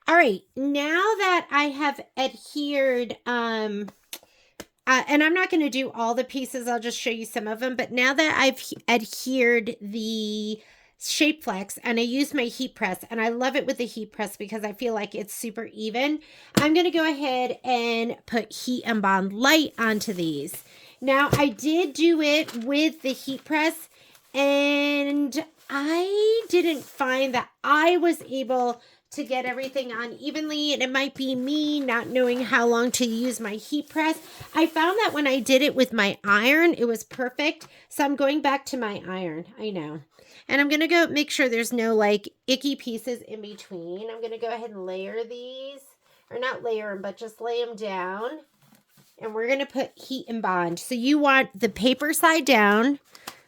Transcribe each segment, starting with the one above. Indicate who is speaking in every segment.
Speaker 1: All right, now that I have adhered, and I'm not going to do all the pieces, I'll just show you some of them. But now that I've adhered the shape flex and I use my heat press, and I love it with the heat press because I feel like it's super even, I'm going to go ahead and put HeatnBond Lite onto these. Now, I did do it with the heat press, and I didn't find that I was able to get everything on evenly, and it might be me not knowing how long to use my heat press. I found that when I did it with my iron, it was perfect. So I'm going back to my iron. I know. And I'm going to go make sure there's no like icky pieces in between. I'm going to go ahead and layer these, or not layer them, but just lay them down. And we're going to put HeatnBond. So you want the paper side down,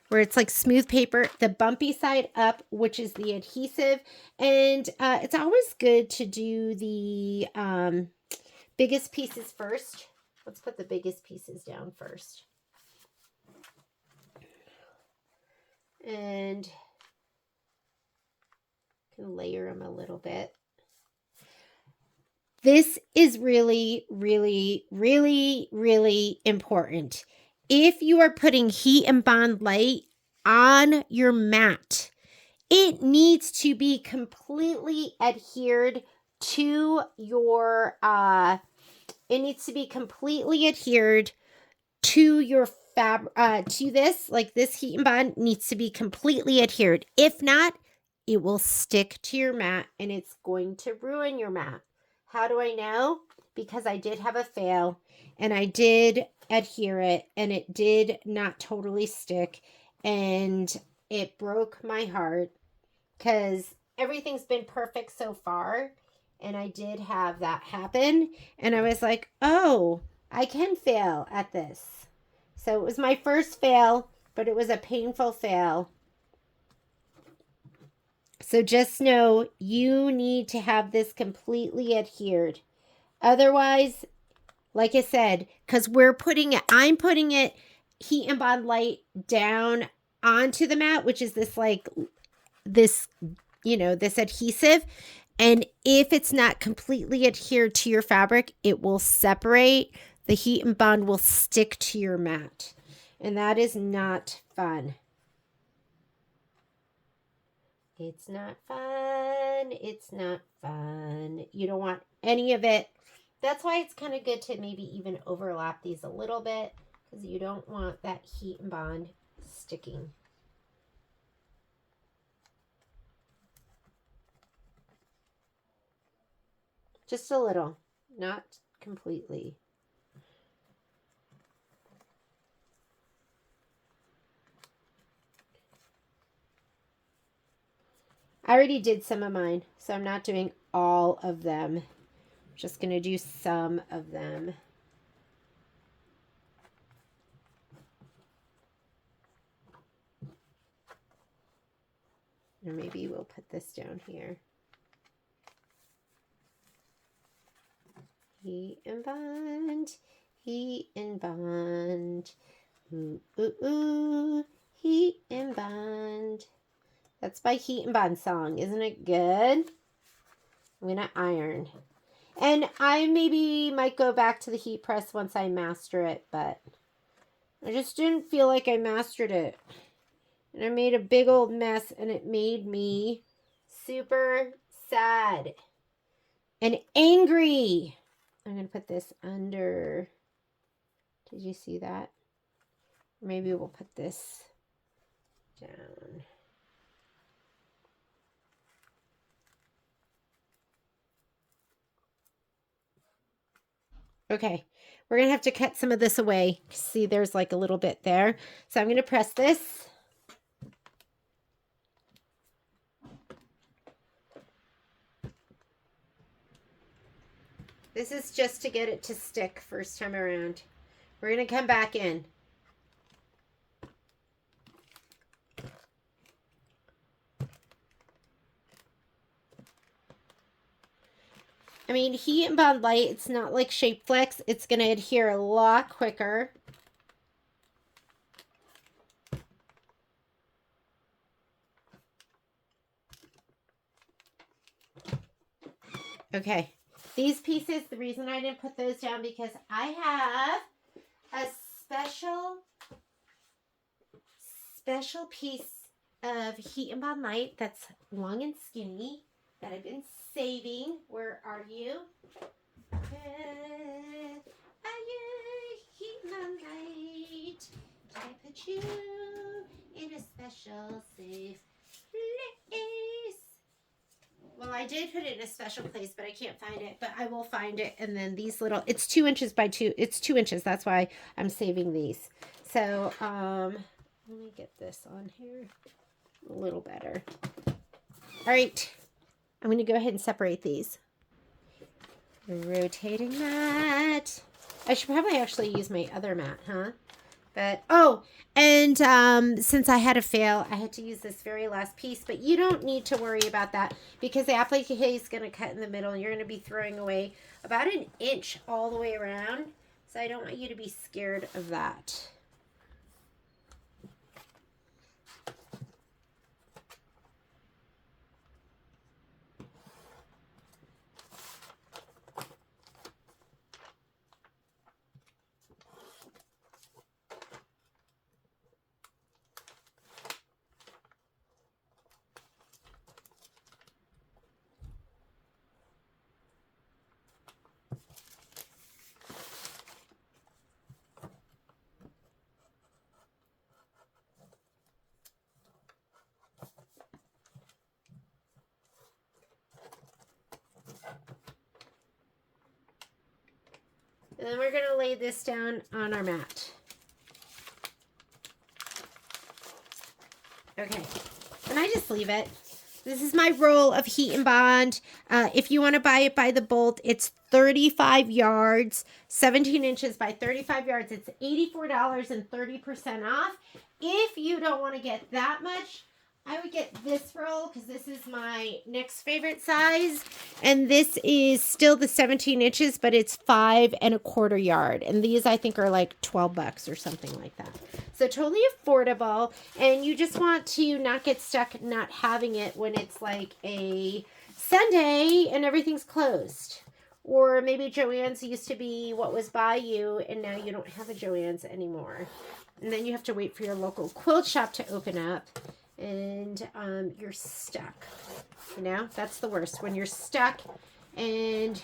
Speaker 1: where it's like smooth paper, the bumpy side up, which is the adhesive. And it's always good to do the biggest pieces first. Let's put the biggest pieces down first. And can layer them a little bit. This is really, really, really, really important. If you are putting HeatnBond Lite on your mat, it needs to be completely adhered to your to this. Like this HeatnBond needs to be completely adhered. If not, it will stick to your mat and it's going to ruin your mat. How do I know? Because I did have a fail and I did adhere it and it did not totally stick and it broke my heart because everything's been perfect so far. And I did have that happen. And I was like, oh, I can fail at this. So it was my first fail, but it was a painful fail. So just know you need to have this completely adhered. Otherwise, like I said, because I'm putting it HeatnBond Lite down onto the mat, which is this this adhesive. And if it's not completely adhered to your fabric, it will separate. The HeatnBond will stick to your mat. And that is not fun. It's not fun. It's not fun. You don't want any of it. That's why it's kind of good to maybe even overlap these a little bit because you don't want that HeatnBond sticking. Just a little, not completely. I already did some of mine, so I'm not doing all of them. I'm just going to do some of them. Or maybe we'll put this down here. HeatnBond, HeatnBond, ooh, ooh, ooh, HeatnBond. That's by HeatnBond song. Isn't it good? I'm going to iron. And I maybe might go back to the heat press once I master it, but I just didn't feel like I mastered it. And I made a big old mess, and it made me super sad and angry. I'm going to put this under. Did you see that? Maybe we'll put this down. Okay, we're going to have to cut some of this away. See, there's like a little bit there. So I'm going to press this. This is just to get it to stick first time around. We're going to come back in. I mean, HeatnBond Lite, it's not like Shape Flex. It's going to adhere a lot quicker. Okay. These pieces, the reason I didn't put those down because I have a special piece of HeatnBond Lite that's long and skinny that I've been saving. Where are you? Where are you, HeatnBond Lite? Can I put you in a special safe place? Well, I did put it in a special place, but I can't find it. But I will find it. And then these little, it's 2 inches by 2. It's 2 inches. That's why I'm saving these. So, let me get this on here a little better. All right. I'm going to go ahead and separate these. Rotating mat. I should probably actually use my other mat, huh? But, oh, and since I had a fail, I had to use this very last piece. But you don't need to worry about that because the applique is going to cut in the middle. You're going to be throwing away about 1 inch all the way around. So I don't want you to be scared of that. And then we're going to lay this down on our mat. Okay. And I just leave it. This is my roll of HeatnBond. If you want to buy it by the bolt, it's 35 yards, 17 inches by 35 yards. It's $84 and 30% off. If you don't want to get that much, I would get this roll because this is my next favorite size. And this is still the 17 inches, but it's 5 1/4 yard. And these I think are like $12 or something like that. So totally affordable. And you just want to not get stuck not having it when it's like a Sunday and everything's closed. Or maybe Joann's used to be what was by you and now you don't have a Joann's anymore. And then you have to wait for your local quilt shop to open up. And you're stuck. You know, that's the worst. When you're stuck and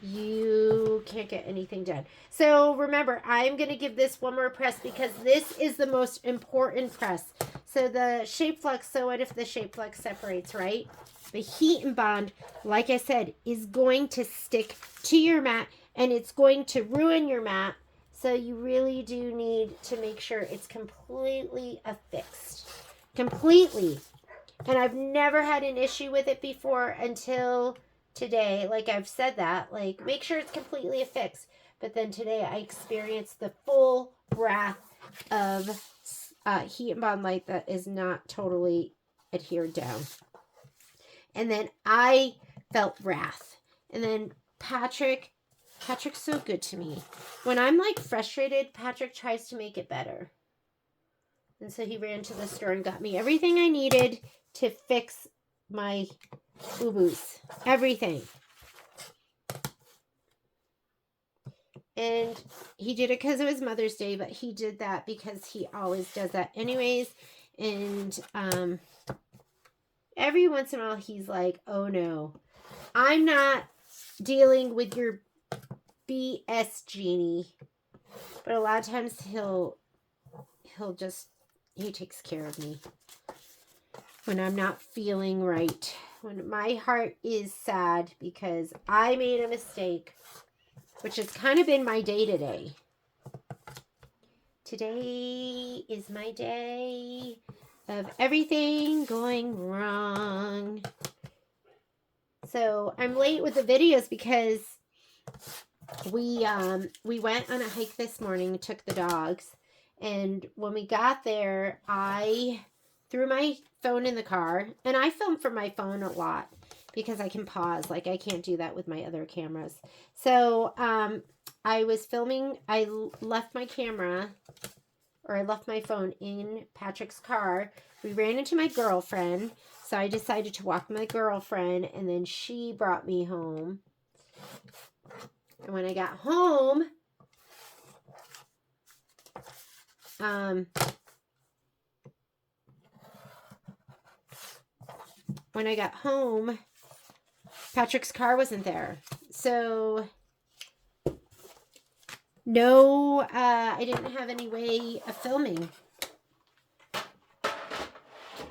Speaker 1: you can't get anything done. So remember, I'm going to give this one more press because this is the most important press. So the shape flux, so what if the shape flux separates, right? The HeatnBond, like I said, is going to stick to your mat and it's going to ruin your mat. So you really do need to make sure it's completely affixed. Completely. And I've never had an issue with it before until today. Like I've said that, like make sure it's completely affixed. But then today I experienced the full wrath of HeatnBond Lite that is not totally adhered down. And then I felt wrath. And then Patrick's so good to me. When I'm like frustrated, Patrick tries to make it better. And so he ran to the store and got me everything I needed to fix my boo-boos. Everything. And he did it because it was Mother's Day, but he did that because he always does that anyways. And every once in a while he's like, oh no, I'm not dealing with your BS Genie. But a lot of times he takes care of me when I'm not feeling right. When my heart is sad because I made a mistake, which has kind of been my day today. Today is my day of everything going wrong. So I'm late with the videos because we went on a hike this morning, took the dogs, and when we got there, I threw my phone in the car, and I film from my phone a lot because I can pause. Like I can't do that with my other cameras. So I was filming. I left my camera, or I left my phone in Patrick's car. We ran into my girlfriend. So I decided to walk my girlfriend, and then she brought me home. And when I got home, Patrick's car wasn't there. So no, I didn't have any way of filming.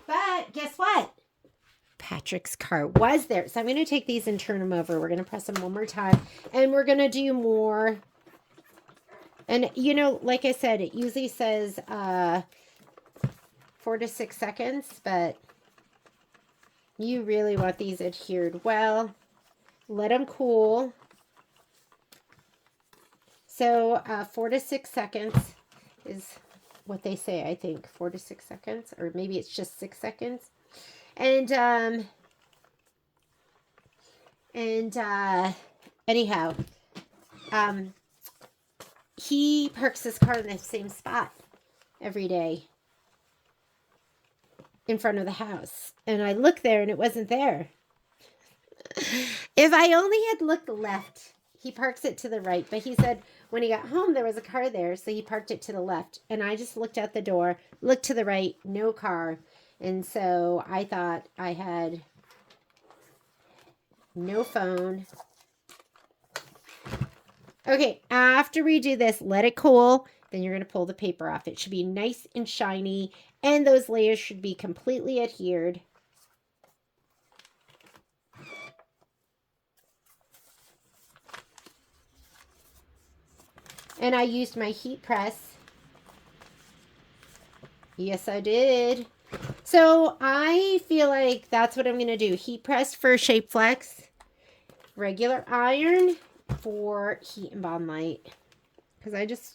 Speaker 1: But guess what? Patrick's car was there. So I'm going to take these and turn them over. We're going to press them one more time. And we're going to do more. And, you know, like I said, it usually says 4 to 6 seconds. But you really want these adhered well. Let them cool. So 4 to 6 seconds is what they say, I think. 4 to 6 seconds. Or maybe it's just 6 seconds. And anyhow, he parks his car in the same spot every day in front of the house. And I looked there and it wasn't there. If I only had looked left, he parks it to the right. But he said when he got home, there was a car there. So he parked it to the left. And I just looked out the door, looked to the right, no car. And so I thought I had no phone. Okay, after we do this, let it cool. Then you're going to pull the paper off. It should be nice and shiny. And those layers should be completely adhered. And I used my heat press. Yes, I did. So I feel like that's what I'm going to do. Heat press for Shape Flex. Regular iron for HeatnBond Lite. Because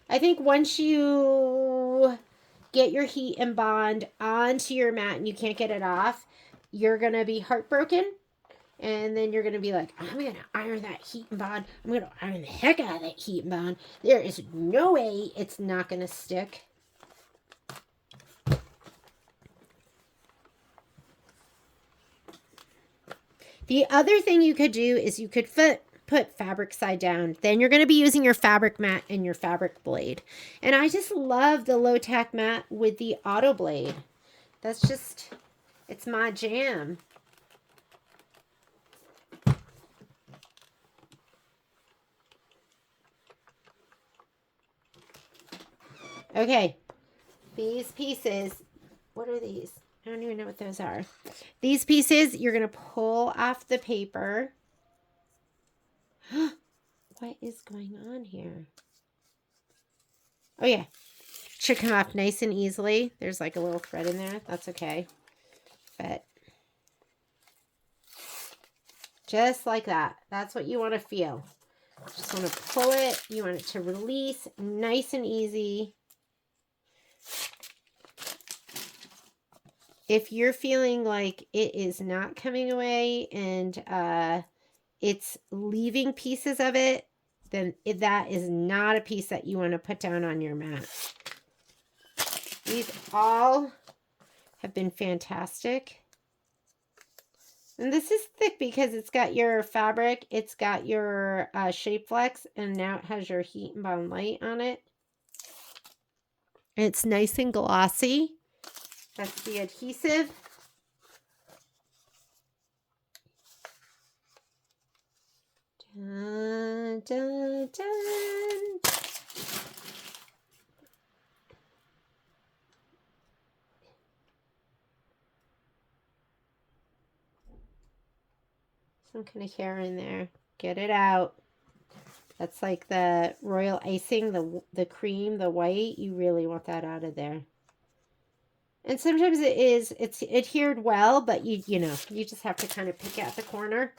Speaker 1: I think once you get your HeatnBond onto your mat and you can't get it off, you're going to be heartbroken. And then you're going to be like, I'm going to iron that HeatnBond. I'm going to iron the heck out of that HeatnBond. There is no way it's not going to stick. The other thing you could do is you could put fabric side down. Then you're going to be using your fabric mat and your fabric blade. And I just love the Low Tack Mat with the Autoblade. That's just, it's my jam. Okay, these pieces, what are these? I don't even know what those are. These pieces, you're going to pull off the paper. What is going on here? Oh, yeah. Should come off nice and easily. There's like a little thread in there. That's okay. But just like that. That's what you want to feel. Just want to pull it. You want it to release nice and easy. If you're feeling like it is not coming away and it's leaving pieces of it, then that is not a piece that you want to put down on your mat. These all have been fantastic. And this is thick because it's got your fabric, it's got your Shape Flex, and now it has your HeatnBond Lite on it. It's nice and glossy. That's the adhesive. Dun, dun, dun. Some kind of hair in there. Get it out. That's like the royal icing, the cream, the white. You really want that out of there. And sometimes it's adhered well, but you know, you just have to kind of pick out the corner.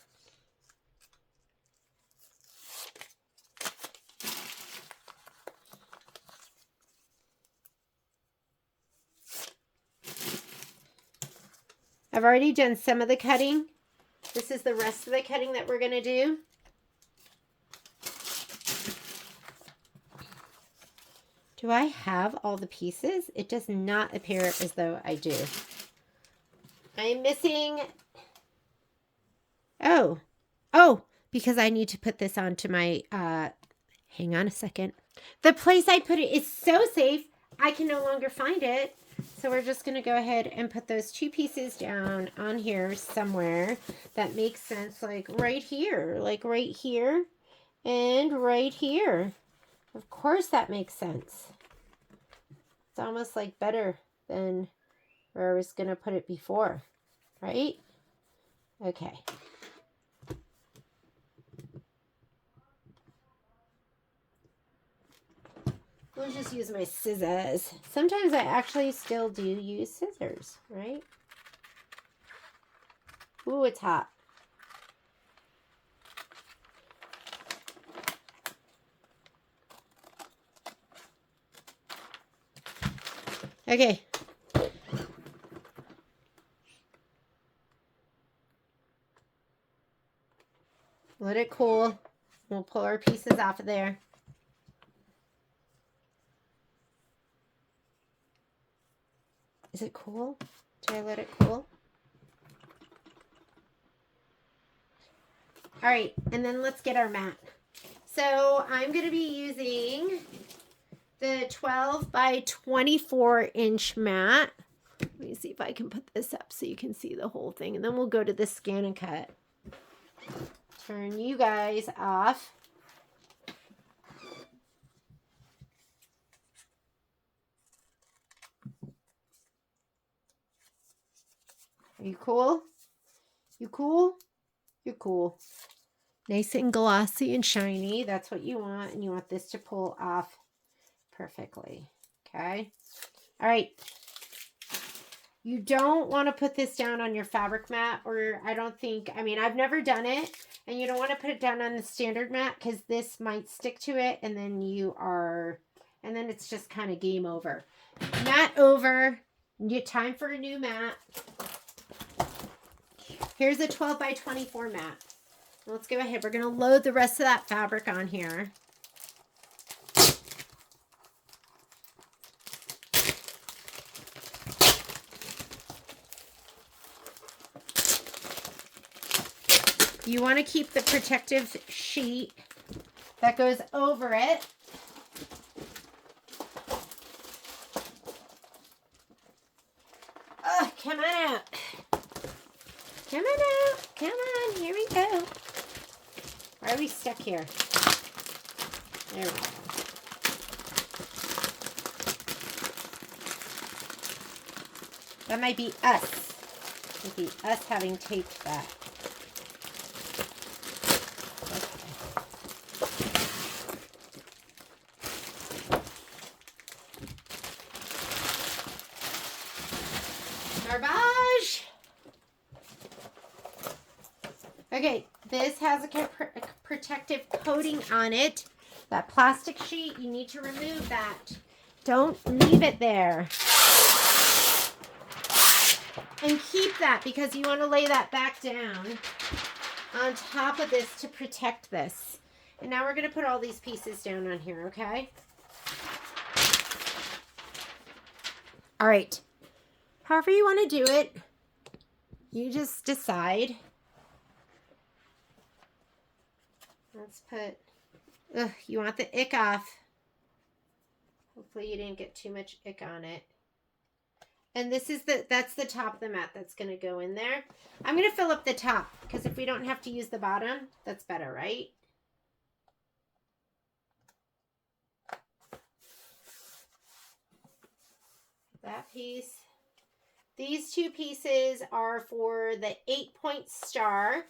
Speaker 1: I've already done some of the cutting. This is the rest of the cutting that we're going to do. Do I have all the pieces? It does not appear as though I do. I'm missing, oh, because I need to put this onto my, hang on a second. The place I put it is so safe, I can no longer find it. So we're just going to go ahead and put those two pieces down on here somewhere that makes sense, like right here, and right here. Of course that makes sense. It's almost like better than where I was going to put it before, right? Okay. We'll just use my scissors. Sometimes I actually still do use scissors, right? Ooh, it's hot. Okay. Let it cool. We'll pull our pieces off of there. Is it cool? Did I let it cool? All right, and then let's get our mat. So I'm going to be using the 12 by 24 inch mat. Let me see if I can put this up so you can see the whole thing. And then we'll go to the scan and cut. Turn you guys off. Are you cool? You cool? You're cool. Nice and glossy and shiny. That's what you want. And you want this to pull off perfectly. Okay. All right. You don't want to put this down on your fabric mat, or I've never done it, and you don't want to put it down on the standard mat because this might stick to it, and then it's just kind of game over. Mat over. Time for a new mat. Here's a 12 by 24 mat. Let's go ahead. We're going to load the rest of that fabric on here. You want to keep the protective sheet that goes over it. Oh, come on out. Come on out. Come on. Here we go. Why are we stuck here? There we go. That might be us. Might be us having taped that. Garbage. Okay, this has a protective coating on it. That plastic sheet, you need to remove that. Don't leave it there. And keep that because you want to lay that back down on top of this to protect this. And now we're going to put all these pieces down on here, okay? All right. However you want to do it, you just decide. Let's put, you want the ick off. Hopefully you didn't get too much ick on it. And that's the top of the mat that's going to go in there. I'm going to fill up the top because if we don't have to use the bottom, that's better, right? That piece. These two pieces are for the 8-point star.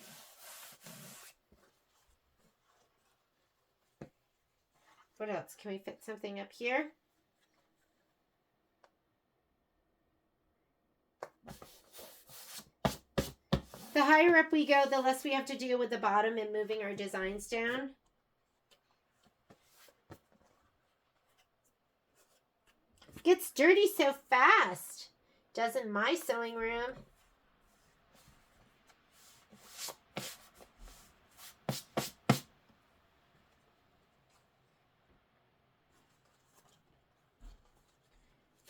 Speaker 1: What else? Can we fit something up here? The higher up we go, the less we have to deal with the bottom and moving our designs down. It gets dirty so fast. Doesn't my sewing room.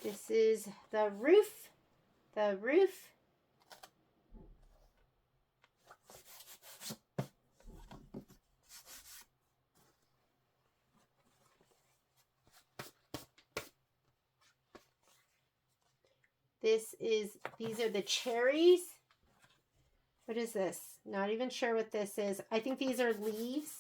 Speaker 1: This is the roof. The roof. these are the cherries. What is this? Not even sure what this is. I think these are leaves.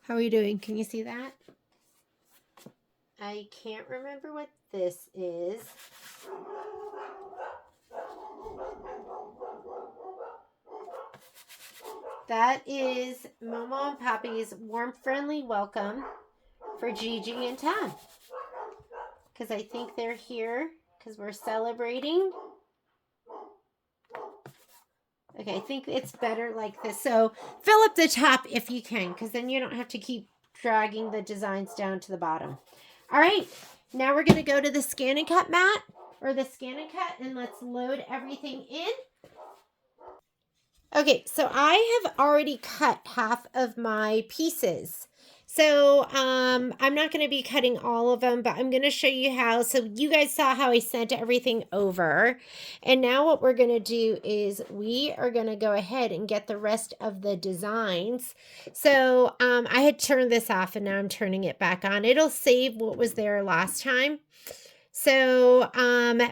Speaker 1: How are you doing? Can you see that? I can't remember what this is. That is Momo and Poppy's warm, friendly welcome for Gigi and Tom. Because I think they're here because we're celebrating. Okay, I think it's better like this. So fill up the top if you can, because then you don't have to keep dragging the designs down to the bottom. All right, now we're going to go to the scan and cut mat, or the scan and cut, and let's load everything in. Okay, so I have already cut half of my pieces. So I'm not going to be cutting all of them, but I'm going to show you how. So you guys saw how I sent everything over. And now what we're going to do is we are going to go ahead and get the rest of the designs. So I had turned this off and now I'm turning it back on. It'll save what was there last time. So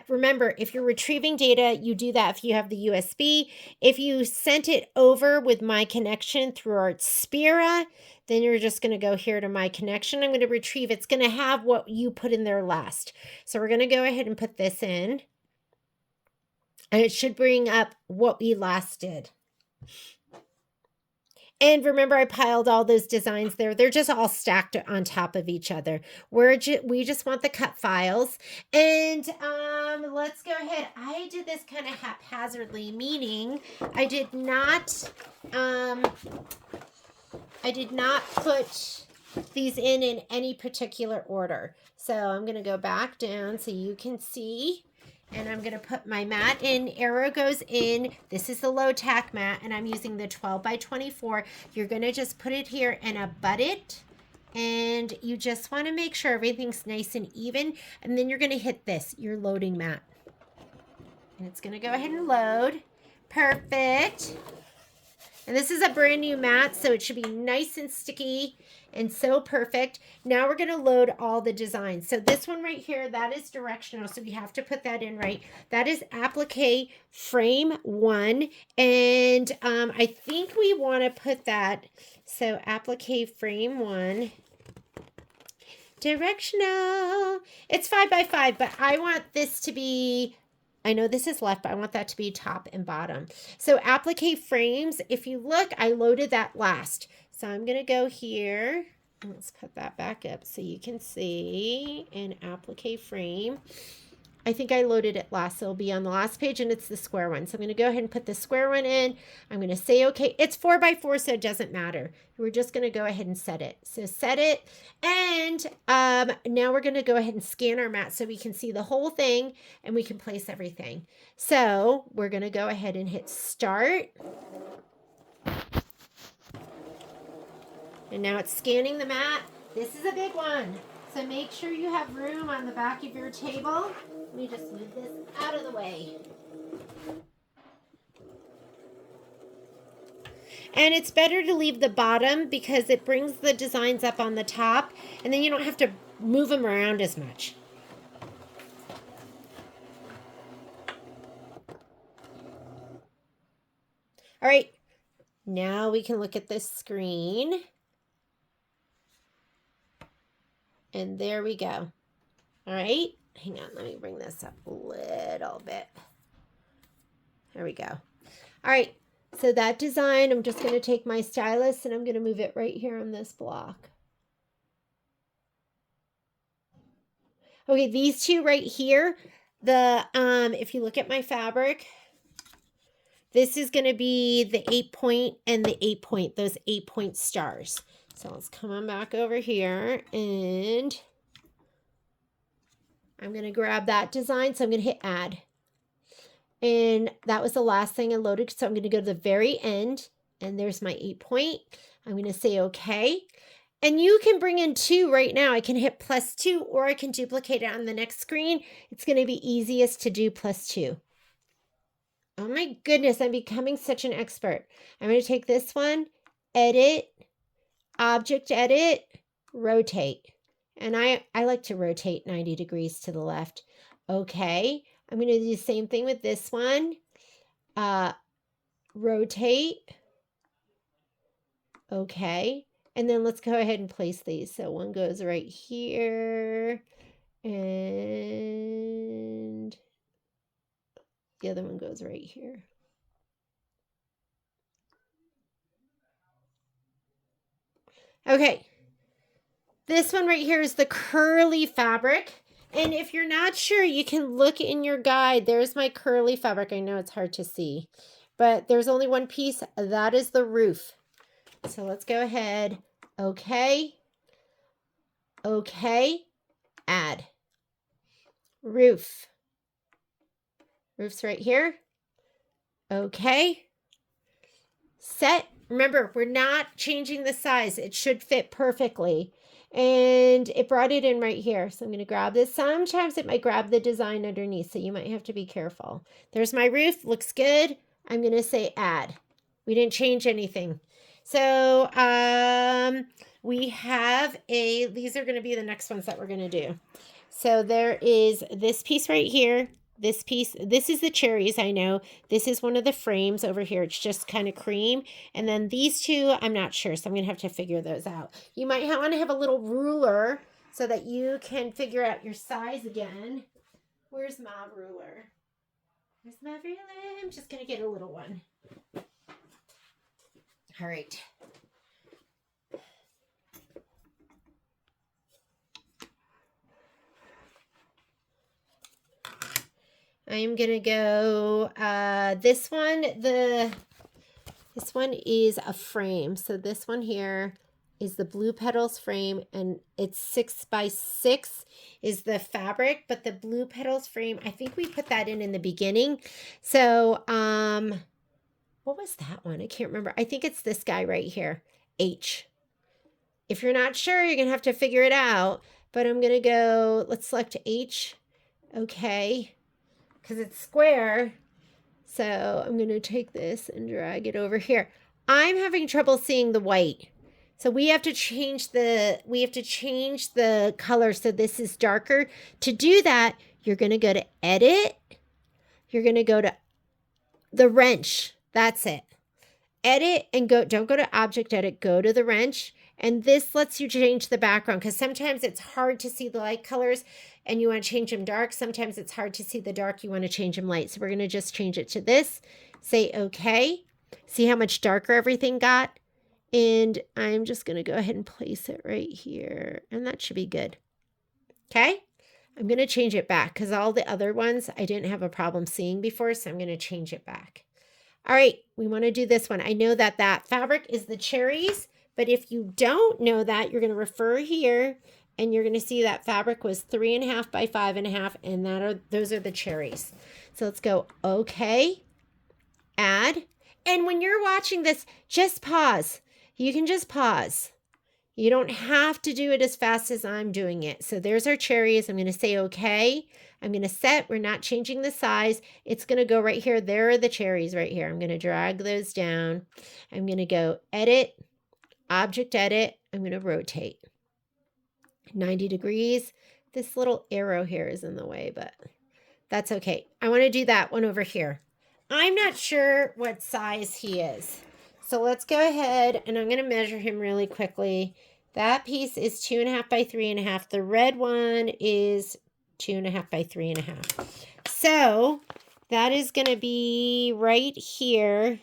Speaker 1: remember, if you're retrieving data, you do that if you have the USB. If you sent it over with My Connection through Artspira, then you're just going to go here to My Connection. I'm going to retrieve. It's going to have what you put in there last. So we're going to go ahead and put this in. And it should bring up what we last did. And remember, I piled all those designs there. They're just all stacked on top of each other. We just want the cut files. And let's go ahead. I did this kind of haphazardly, meaning I did not put these in any particular order. So I'm going to go back down so you can see. And I'm going to put my mat in. Arrow goes in. This is the Low Tack Mat, and I'm using the 12 by 24. You're going to just put it here and abut it. And you just want to make sure everything's nice and even. And then you're going to hit this, your loading mat. And it's going to go ahead and load. Perfect. And this is a brand new mat, so it should be nice and sticky and so perfect. Now we're going to load all the designs. So this one right here, that is directional, so we have to put that in right. That is Applique Frame 1, and I think we want to put that, so Applique Frame 1, directional. It's 5 by 5, but I want this to be... I know this is left, but I want that to be top and bottom. So Applique frames, if you look, I loaded that last. So I'm going to go here. Let's put that back up so you can see an Applique frame. I think I loaded it last, so it'll be on the last page, and it's the square one. So I'm going to go ahead and put the square one in. I'm going to say okay. It's 4 by 4, so it doesn't matter. We're just going to go ahead and set it. So set it, and now we're going to go ahead and scan our mat so we can see the whole thing, and we can place everything. So we're going to go ahead and hit start. And now it's scanning the mat. This is a big one. So make sure you have room on the back of your table. Let me just move this out of the way. And it's better to leave the bottom because it brings the designs up on the top, and then you don't have to move them around as much. All right, now we can look at this screen. And there we go. All right, hang on, let me bring this up a little bit. There we go. All right, so that design, I'm just going to take my stylus and I'm going to move it right here on this block. Okay, these two right here, if you look at my fabric, this is going to be the 8-point and the 8-point, those 8-point stars. So let's come on back over here, and I'm going to grab that design. So I'm going to hit add. And that was the last thing I loaded. So I'm going to go to the very end, and there's my 8-point. I'm going to say okay. And you can bring in 2 right now. I can hit +2, or I can duplicate it on the next screen. It's going to be easiest to do +2. Oh my goodness, I'm becoming such an expert. I'm going to take this one, edit, object edit, rotate. And I like to rotate 90 degrees to the left. Okay, I'm going to do the same thing with this one. Rotate. Okay, and then let's go ahead and place these. So one goes right here, and the other one goes right here. Okay, this one right here is the curly fabric. And if you're not sure, you can look in your guide. There's my curly fabric. I know it's hard to see, but there's only one piece. That is the roof. So let's go ahead. Okay. Okay. Add. Roof. Roof's right here. Okay. Set. Remember, we're not changing the size. It should fit perfectly. And it brought it in right here. So I'm going to grab this. Sometimes it might grab the design underneath, so you might have to be careful. There's my roof. Looks good. I'm going to say add. We didn't change anything. So we have these are going to be the next ones that we're going to do. So there is this piece right here. This piece, this is the cherries, I know. This is one of the frames over here. It's just kind of cream. And then these two, I'm not sure, so I'm going to have to figure those out. You might want to have a little ruler so that you can figure out your size again. Where's my ruler? Where's my ruler? I'm just going to get a little one. All right. I'm gonna go this one is a frame. So this one here is the Blue Petals frame, and it's 6 by 6 is the fabric, but the Blue Petals frame, I think we put that in the beginning. So what was that one? I can't remember. I think it's this guy right here, H. If you're not sure, you're gonna have to figure it out, but I'm gonna go, let's select H. Okay. Because it's square. So I'm going to take this and drag it over here. I'm having trouble seeing the white. So we have to change the color so this is darker. To do that, you're going to go to edit. You're going to go to the wrench. That's it. Edit and go, don't go to object edit, go to the wrench. And this lets you change the background because sometimes it's hard to see the light colors and you want to change them dark. Sometimes it's hard to see the dark. You want to change them light. So we're going to just change it to this. Say okay. See how much darker everything got? And I'm just going to go ahead and place it right here. And that should be good. Okay. I'm going to change it back because all the other ones I didn't have a problem seeing before. So I'm going to change it back. All right. We want to do this one. I know that that fabric is the cherries. But if you don't know that, you're going to refer here and you're going to see that fabric was 3.5 by 5.5, and those are the cherries. So let's go okay, add. And when you're watching this, just pause. You can just pause. You don't have to do it as fast as I'm doing it. So there's our cherries. I'm going to say okay. I'm going to set. We're not changing the size. It's going to go right here. There are the cherries right here. I'm going to drag those down. I'm going to go edit. Object edit, I'm going to rotate 90 degrees. This little arrow here is in the way, but that's okay. I want to do that one over here. I'm not sure what size he is. So let's go ahead and I'm going to measure him really quickly. That piece is 2.5 by 3.5. The red one is 2.5 by 3.5. So that is going to be right here,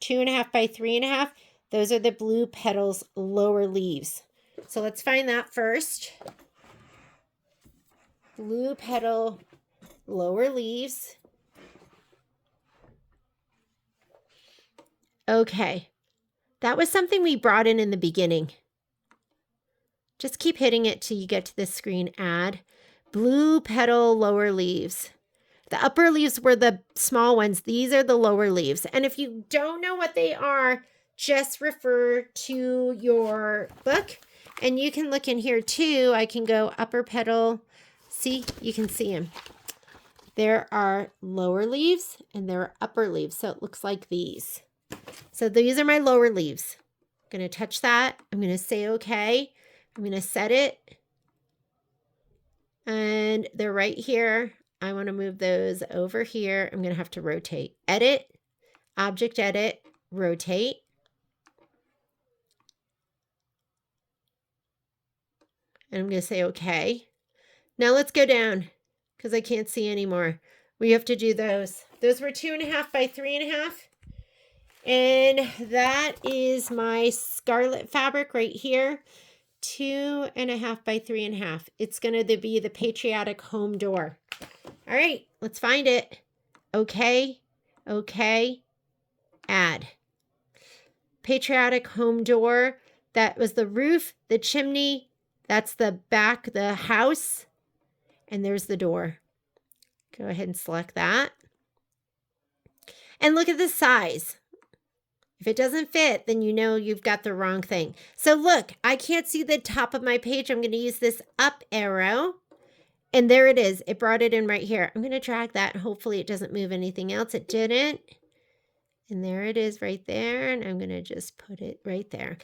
Speaker 1: 2.5 by 3.5. Those are the Blue Petals lower leaves. So let's find that first. Blue Petal lower leaves. Okay. That was something we brought in the beginning. Just keep hitting it till you get to this screen. Add. Blue Petal lower leaves. The upper leaves were the small ones. These are the lower leaves. And if you don't know what they are, just refer to your book, and you can look in here too. I can go upper petal. See, you can see them. there are lower leaves and there are upper leaves. So it looks like these. So these are my lower leaves. I'm going to touch that. I'm going to say okay. I'm going to set it. And they're right here. I want to move those over here. I'm going to have to rotate. Edit, object edit, rotate. And I'm going to say okay. Now let's go down because I can't see anymore. We have to do those. Those were 2.5 by 3.5. And that is my scarlet fabric right here. 2.5 by 3.5. It's going to be the patriotic home door. All right, let's find it. Okay, okay, add. Patriotic home door. That was the roof, the chimney. That's the back, the house. And there's the door. Go ahead and select that. And look at the size. If it doesn't fit, then you know you've got the wrong thing. So look, I can't see the top of my page. I'm going to use this up arrow. And there it is. It brought it in right here. I'm going to drag that. And hopefully it doesn't move anything else. It didn't. And there it is right there. And I'm going to just put it right there.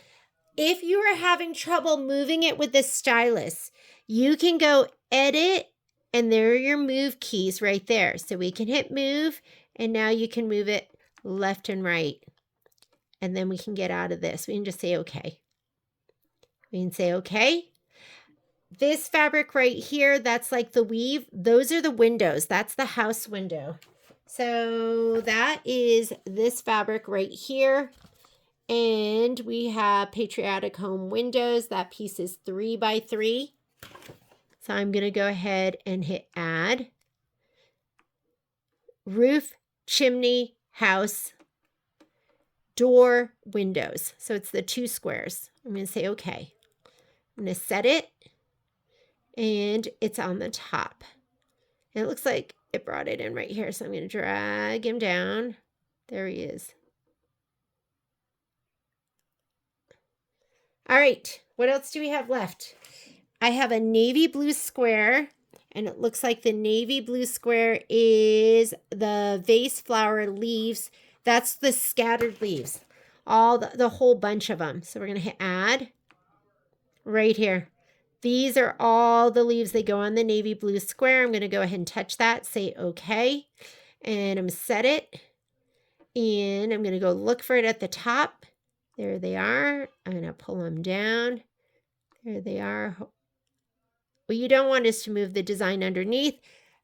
Speaker 1: If you are having trouble moving it with the stylus, you can go edit. And there are your move keys right there. So we can hit move. And now you can move it left and right. And then we can get out of this. We can just say okay. We can say okay. This fabric right here, that's like the weave. Those are the windows. That's the house window. So that is this fabric right here. And we have patriotic home windows. That piece is 3 by 3. So I'm going to go ahead and hit add. Roof, chimney, house, door, windows. So it's the 2 squares. I'm going to say okay. I'm going to set it. And it's on the top. And it looks like it brought it in right here. So I'm going to drag him down. There he is. All right. What else do we have left? I have a navy blue square. And it looks like the navy blue square is the vase flower leaves. That's the scattered leaves. All the whole bunch of them. So we're going to hit add right here. These are all the leaves. They go on the navy blue square. I'm going to go ahead and touch that. Say okay. And I'm set it. And I'm going to go look for it at the top. There they are. I'm going to pull them down. There they are. What you don't want is to move the design underneath.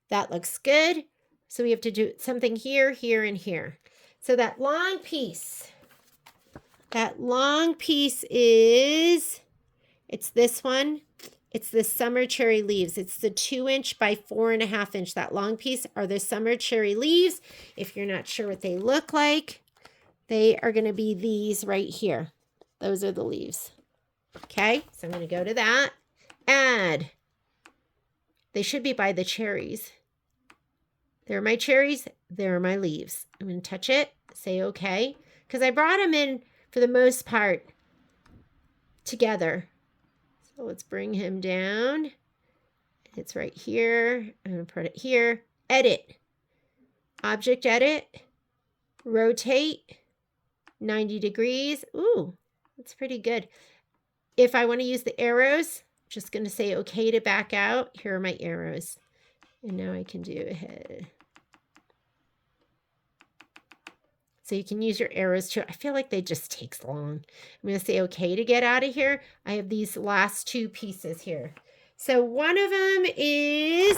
Speaker 1: That looks good. So we have to do something here, here, and here. So that long piece is, it's this one. It's the summer cherry leaves. It's the 2" by 4.5". That long piece are the summer cherry leaves. If you're not sure what they look like, they are going to be these right here. Those are the leaves. Okay, so I'm going to go to that. Add. They should be by the cherries. There are my cherries. There are my leaves. I'm going to touch it. Say okay. Because I brought them in, for the most part, together. So let's bring him down. It's right here. I'm going to put it here. Edit. Object edit. Rotate. 90 degrees. Ooh, that's pretty good. If I want to use the arrows, I'm just going to say okay to back out. Here are my arrows. And now I can do it. So you can use your arrows too. I feel like they just takes long. I'm going to say okay to get out of here. I have these last 2 pieces here. So one of them is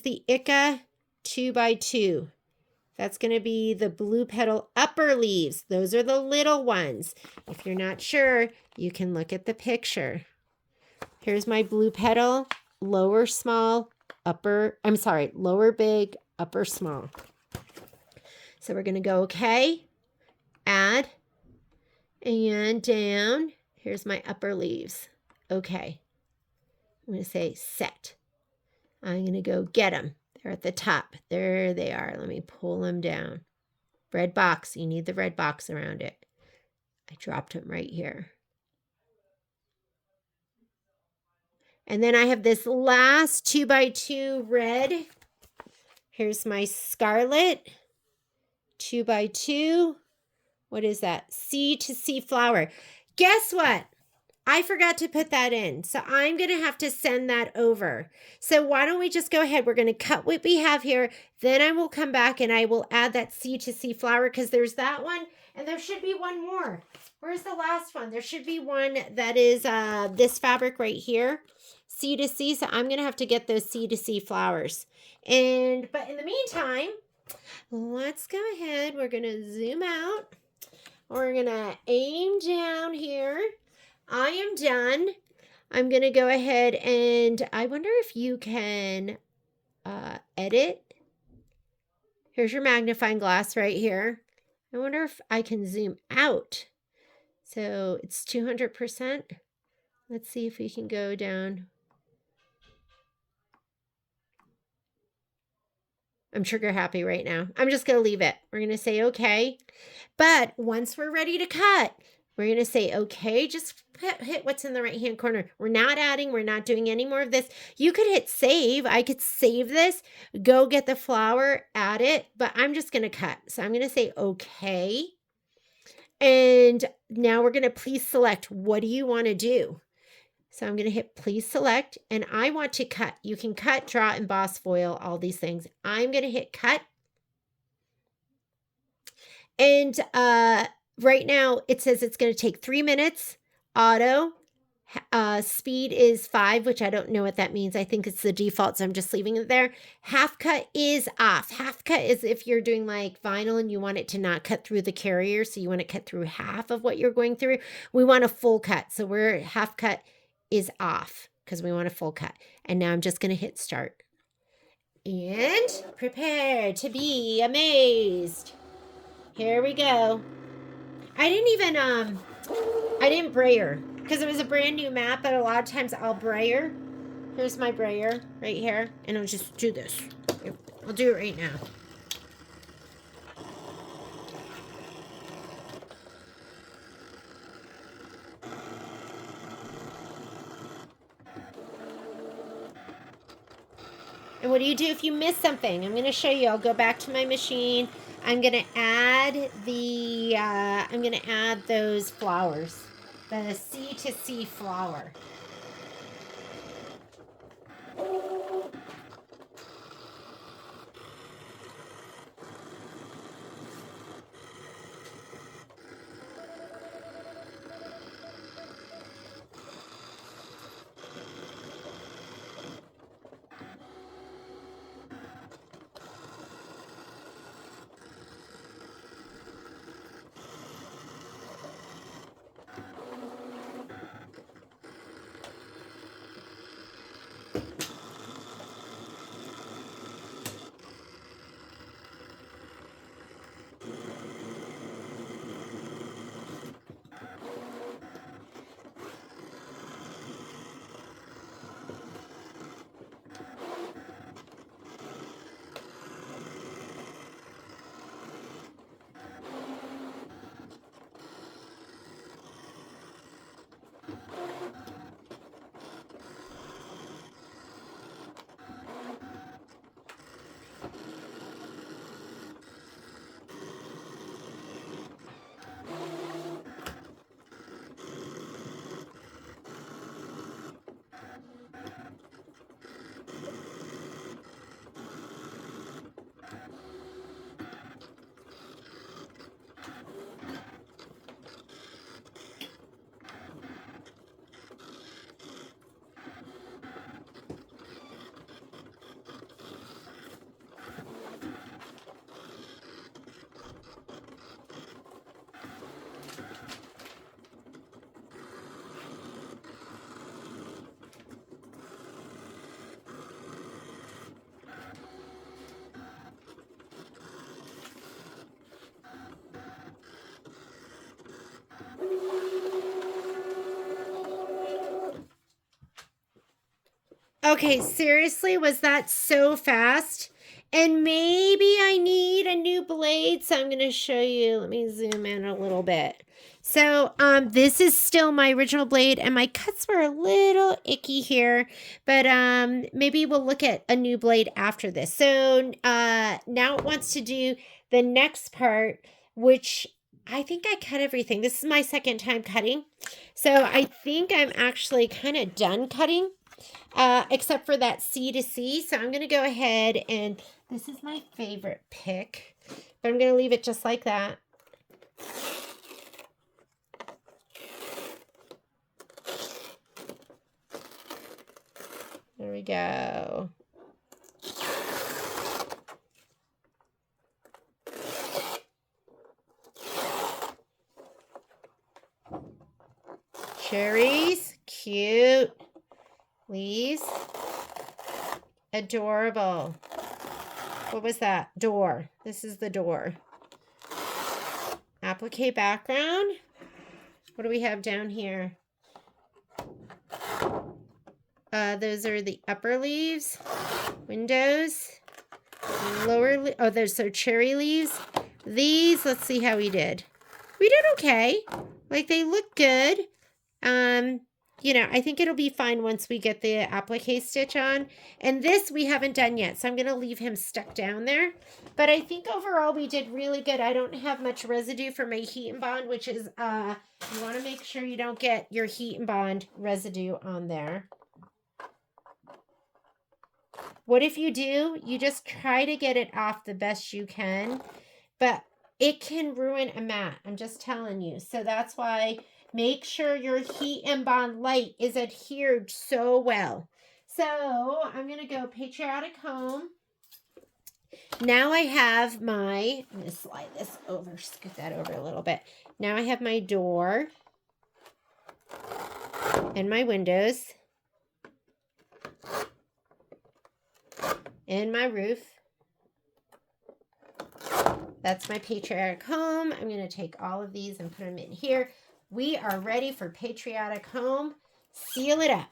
Speaker 1: the Ica 2 by 2. That's going to be the blue petal upper leaves. Those are the little ones. If you're not sure, you can look at the picture. Here's my blue petal, lower small, lower big, upper small. So we're going to go okay, add, and down. Here's my upper leaves. Okay. I'm going to say set. I'm going to go get them. They're at the top. There they are. Let me pull them down. Red box. You need the red box around it. I dropped them right here. And then I have this last 2x2 red. Here's my scarlet 2x2. What is that? C to C flower. Guess what? I forgot to put that in. So I'm going to have to send that over. So why don't we just go ahead? We're going to cut what we have here. Then I will come back and I will add that C to C flower because there's that one. And there should be one more. Where's the last one? There should be one that is this fabric right here. C to C. So I'm going to have to get those C to C flowers. But in the meantime, let's go ahead. We're going to zoom out. We're going to aim down here. I am done. I'm going to go ahead and I wonder if you can edit. Here's your magnifying glass right here. I wonder if I can zoom out. So it's 200%. Let's see if we can go down. I'm trigger happy right now. I'm just going to leave it. We're going to say okay. But once we're ready to cut, we're going to say, okay, just hit what's in the right-hand corner. We're not adding. We're not doing any more of this. You could hit save. I could save this, go get the flower, add it, but I'm just going to cut. So I'm going to say, okay. And now we're going to please select. What do you want to do? So I'm going to hit please select, and I want to cut. You can cut, draw, emboss, foil, all these things. I'm going to hit cut. And right now it says it's going to take 3 minutes. Auto. Speed is 5, which I don't know what that means. I think it's the default, so I'm just leaving it there. Half cut is off. Half cut is if you're doing like vinyl and you want it to not cut through the carrier, so you want to cut through half of what you're going through. We want a full cut, so we're half cut is off because we want a full cut. And now I'm just going to hit start. And prepare to be amazed. Here we go. I didn't brayer because it was a brand new mat, but a lot of times I'll brayer. Here's my brayer right here, and I'll just do this. I'll do it right now. And what do you do if you miss something? I'm going to show you. I'll go back to my machine. I'm going to add those flowers, the C to C flower. Okay, seriously, was that so fast? And maybe I need a new blade, so I'm going to show you. Let me zoom in a little bit. So this is still my original blade, and my cuts were a little icky here, but maybe we'll look at a new blade after this. So now it wants to do the next part, which I think I cut everything. This is my second time cutting, so I think I'm actually kind of done cutting, except for that C to C. So I'm going to go ahead, and this is my favorite pick, but I'm going to leave it just like that. There we go. Cherries, cute. Leaves, adorable. What was that? Door. This is the door. Applique background. What do we have down here? Those are the upper leaves, windows, lower. Oh, those are cherry leaves. These, let's see how we did. We did okay. Like, they look good. You know, I think it'll be fine once we get the applique stitch on. And this we haven't done yet, so I'm going to leave him stuck down there. But I think overall we did really good. I don't have much residue for my HeatnBond, which is, you want to make sure you don't get your HeatnBond residue on there. What if you do? You just try to get it off the best you can, but it can ruin a mat. I'm just telling you. So that's why make sure your HeatnBond Lite is adhered so well. So I'm going to go Patriotic Home. Now I have my, I'm going to slide this over, scoot that over a little bit. Now I have my door and my windows and my roof. That's my Patriotic Home. I'm going to take all of these and put them in here. We are ready for Patriotic Home. Seal it up.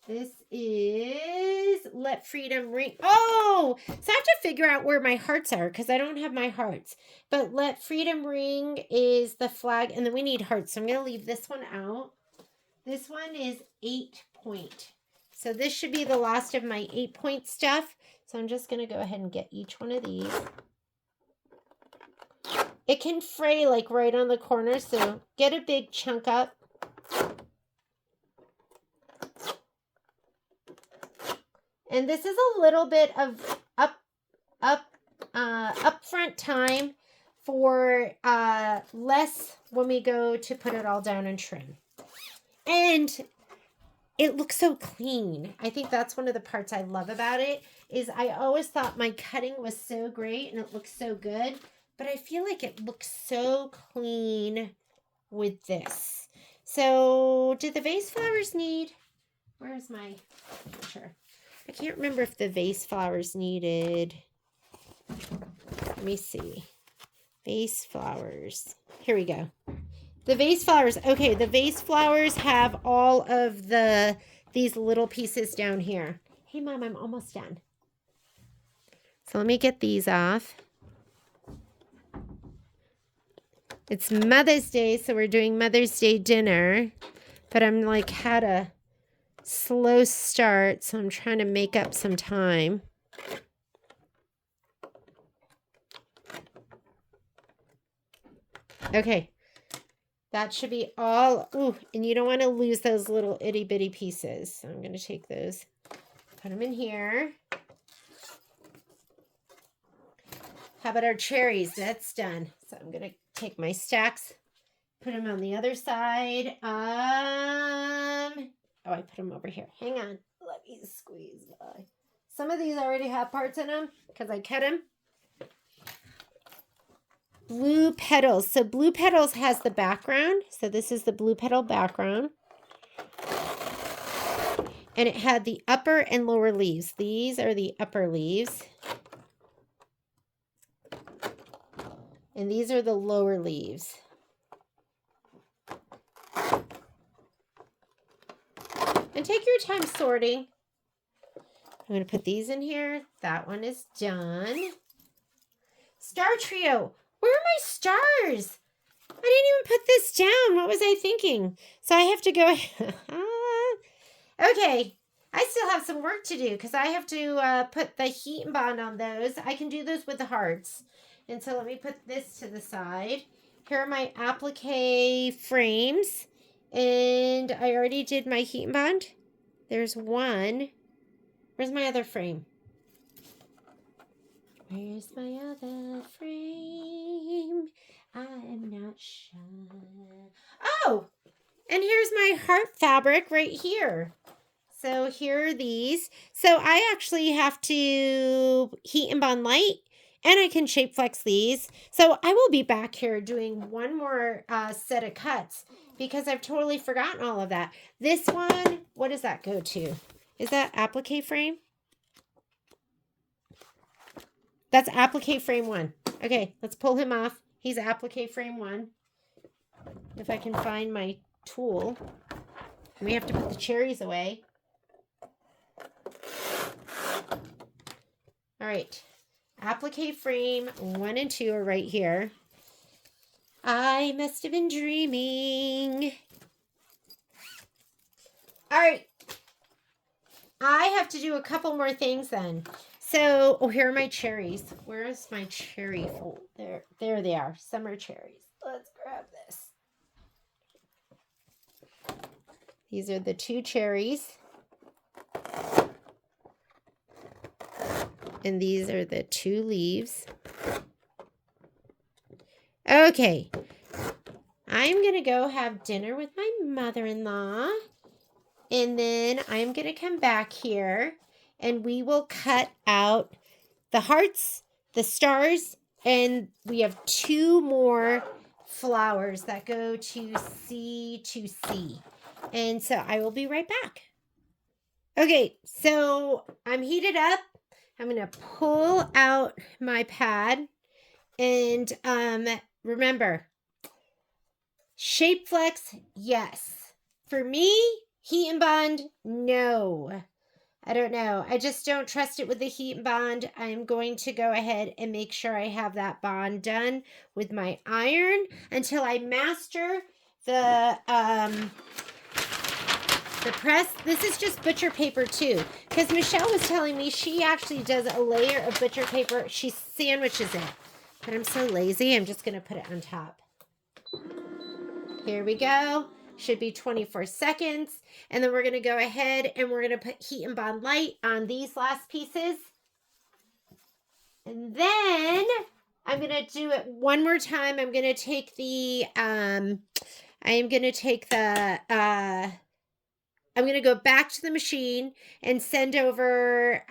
Speaker 1: This is Let Freedom Ring. Oh, so I have to figure out where my hearts are because I don't have my hearts. But Let Freedom Ring is the flag, and then we need hearts. So I'm going to leave this one out. This one is 8-point. So this should be the last of my 8-point stuff. So I'm just going to go ahead and get each one of these. It can fray like right on the corner, so get a big chunk up. And this is a little bit of upfront time for less when we go to put it all down and trim. And it looks so clean. I think that's one of the parts I love about it, is I always thought my cutting was so great and it looks so good, but I feel like it looks so clean with this. So did the vase flowers need, where's my picture? I can't remember if the vase flowers needed, let me see, vase flowers. Here we go. The vase flowers, okay, the vase flowers have all of these little pieces down here. Hey, Mom, I'm almost done. So let me get these off. It's Mother's Day, so we're doing Mother's Day dinner, but I'm like had a slow start, so I'm trying to make up some time. Okay. That should be all. Ooh, and you don't want to lose those little itty bitty pieces. So I'm going to take those, put them in here. How about our cherries? That's done. So I'm going to take my stacks, put them on the other side. Oh, I put them over here. Hang on. Let me squeeze by. Some of these already have parts in them because I cut them. Blue petals. So blue petals has the background. So this is the blue petal background. And it had the upper and lower leaves. These are the upper leaves. And these are the lower leaves. And take your time sorting. I'm going to put these in here. That one is done. Star Trio. Where are my stars? I didn't even put this down. What was I thinking? So I have to go. Okay. I still have some work to do because I have to put the HeatnBond on those. I can do those with the hearts. And so let me put this to the side. Here are my applique frames. And I already did my HeatnBond. There's one. Where's my other frame? Where's my other frame? I'm not sure. Oh, and here's my heart fabric right here. So here are these. So I actually have to HeatnBond Lite, and I can shape flex these. So I will be back here doing one more set of cuts because I've totally forgotten all of that. This one, what does that go to? Is that applique frame? That's applique frame 1. Okay, let's pull him off. He's applique frame 1. If I can find my tool. We have to put the cherries away. All right. Applique frame 1 and 2 are right here. I must have been dreaming. All right. I have to do a couple more things then. So, oh, here are my cherries. Where is my cherry fold? There they are. Summer cherries. Let's grab this. These are the 2 cherries. And these are the 2 leaves. Okay. I'm going to go have dinner with my mother-in-law. And then I'm going to come back here and we will cut out the hearts, the stars, and we have 2 more flowers that go to C to C. And so I will be right back. Okay, so I'm heated up. I'm going to pull out my pad. And remember, shape flex, yes. For me, HeatnBond, no. I don't know. I just don't trust it with the HeatnBond. I'm going to go ahead and make sure I have that bond done with my iron until I master the press. This is just butcher paper too, because Michelle was telling me she actually does a layer of butcher paper. She sandwiches it, but I'm so lazy. I'm just going to put it on top. Here we go. Should be 24 seconds. And then we're going to go ahead and we're going to put HeatnBond Lite on these last pieces. And then I'm going to do it one more time. I'm going to take the, I'm going to go back to the machine and send over,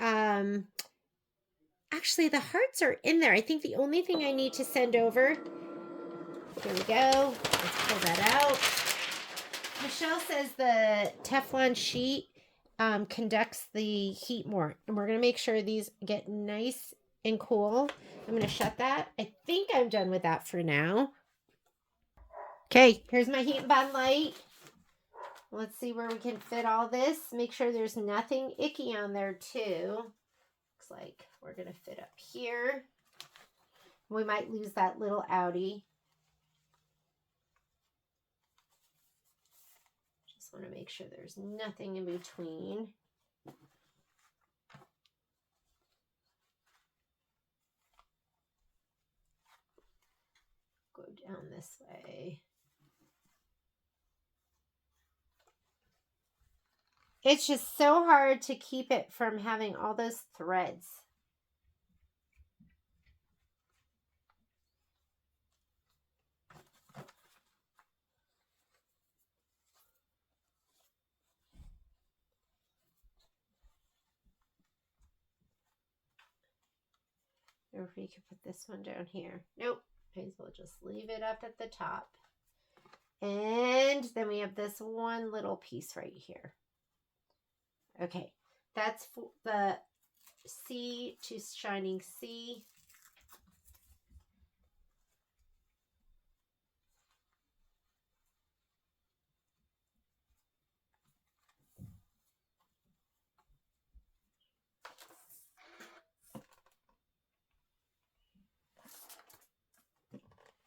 Speaker 1: actually the hearts are in there. I think the only thing I need to send over, here we go. Let's pull that out. Michelle says the Teflon sheet conducts the heat more. And we're going to make sure these get nice and cool. I'm going to shut that. I think I'm done with that for now. Okay, here's my HeatnBond Lite. Let's see where we can fit all this. Make sure there's nothing icky on there too. Looks like we're going to fit up here. We might lose that little outie. Just want to make sure there's nothing in between. Go down this way. It's just so hard to keep it from having all those threads. Or if we could put this one down here. Nope. Might as well just leave it up at the top. And then we have this one little piece right here. Okay. That's the C to shining C.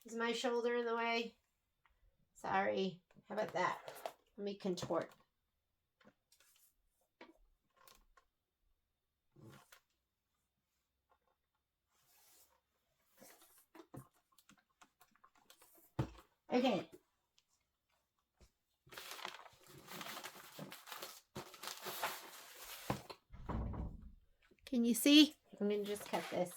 Speaker 1: Is my shoulder in the way? Sorry. How about that? Let me contort. Okay. Can you see? I'm going to just cut this.